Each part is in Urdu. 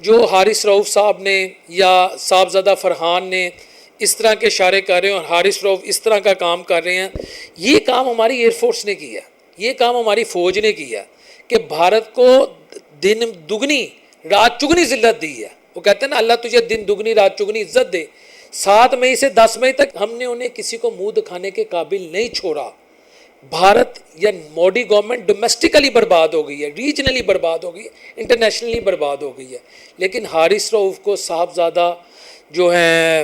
جو حارث رؤوف صاحب نے یا صاحبزادہ فرحان نے اس طرح کے اشارے کر رہے ہیں اور حارث رؤوف اس طرح کا کام کر رہے ہیں، یہ کام ہماری ایئر فورس نے کیا، یہ کام ہماری فوج نے کیا کہ بھارت کو دن دگنی رات چگنی ذلت دی ہے۔ وہ کہتے ہیں نا اللہ تجھے دن دگنی رات چگنی عزت دے۔ 7 مئی سے 10 مئی تک ہم نے انہیں کسی کو منہ دکھانے کے قابل نہیں چھوڑا۔ بھارت یا موڈی گورنمنٹ ڈومیسٹکلی برباد ہو گئی ہے، ریجنلی برباد ہو گئی ہے، انٹرنیشنلی برباد ہو گئی ہے، لیکن حارث رؤوف کو صاحبزادہ جو ہیں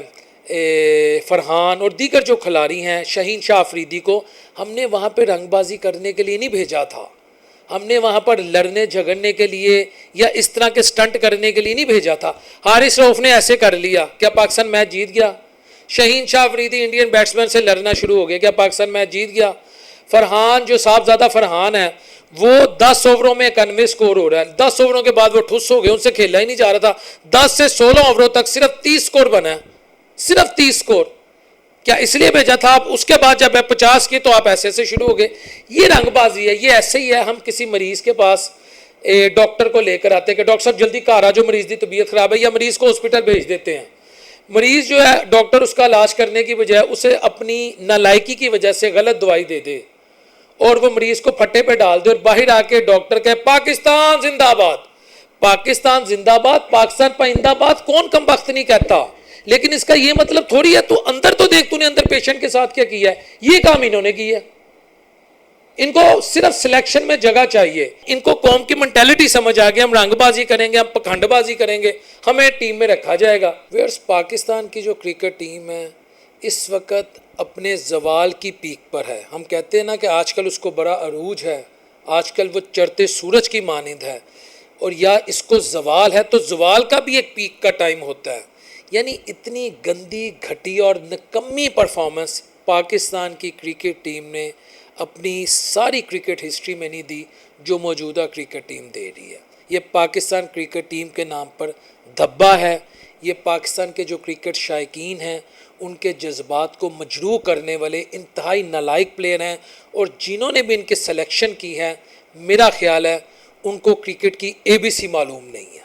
فرحان اور دیگر جو کھلاڑی ہیں، شہین شاہ افریدی کو ہم نے وہاں پہ رنگ بازی کرنے کے لیے نہیں بھیجا تھا، ہم نے وہاں پر لڑنے جھگڑنے کے لیے یا اس طرح کے سٹنٹ کرنے کے لیے نہیں بھیجا تھا۔ حارث رؤوف نے ایسے کر لیا، کیا پاکستان میچ جیت گیا؟ شہین شاہ افریدی انڈین بیٹسمین سے لڑنا شروع ہو گیا، کیا پاکستان میچ جیت گیا؟ فرحان جو صاحبزادہ فرحان ہے وہ 10 اووروں میں 91 سکور ہو رہا ہے، 10 اووروں کے بعد وہ ٹھس ہو گئے، ان سے کھیلا ہی نہیں جا رہا تھا، 10 سے 16 اووروں تک صرف 30 سکور بنا ہے، صرف 30 سکور۔ کیا اس لیے بھیجا تھا آپ؟ اس کے بعد جب 50 کی تو آپ ایسے سے شروع ہو گئے۔ یہ رنگ بازی ہے، یہ ایسے ہی ہے۔ ہم کسی مریض کے پاس ڈاکٹر کو لے کر آتے کہ ڈاکٹر صاحب جلدی گھر آ جاؤ، مریض کی طبیعت خراب ہے، یا مریض کو ہاسپٹل بھیج دیتے ہیں۔ مریض جو ہے ڈاکٹر اس کا علاج کرنے کی بجائے اسے اپنی نالائکی کی وجہ سے غلط دوائی دے دے اور وہ مریض کو پھٹے پہ ڈال دے اور باہر آ کے ڈاکٹر کہے پاکستان زندہ آباد، پاکستان زندہ آباد، پاکستان پائندہ آباد، کون کم بخت نہیں کہتا؟ لیکن اس کا یہ مطلب تھوڑی ہے تو اندر تو دیکھ تو نے اندر پیشنٹ کے ساتھ کیا کیا ہے۔ یہ کام انہوں نے کیا ہے۔ ان کو صرف سلیکشن میں جگہ چاہیے، ان کو قوم کی منٹیلٹی سمجھ آ گیا، ہم رنگ بازی کریں گے، ہم پکھنڈ بازی کریں گے، ہمیں ٹیم میں رکھا جائے گا۔ ویئرس پاکستان کی جو کرکٹ ٹیم ہے اس وقت اپنے زوال کی پیک پر ہے۔ ہم کہتے ہیں نا کہ آج کل اس کو بڑا عروج ہے، آج کل وہ چڑھتے سورج کی مانند ہے، اور یا اس کو زوال ہے تو زوال کا بھی ایک پیک کا ٹائم ہوتا ہے۔ یعنی اتنی گندی گھٹیا اور نکمی پرفارمنس پاکستان کی کرکٹ ٹیم نے اپنی ساری کرکٹ ہسٹری میں نہیں دی جو موجودہ کرکٹ ٹیم دے رہی ہے۔ یہ پاکستان کرکٹ ٹیم کے نام پر دھبا ہے، یہ پاکستان کے جو کرکٹ شائقین ہیں ان کے جذبات کو مجروح کرنے والے انتہائی نالائق پلیئر ہیں، اور جنہوں نے بھی ان کے سلیکشن کی ہے میرا خیال ہے ان کو کرکٹ کی ABC معلوم نہیں ہے۔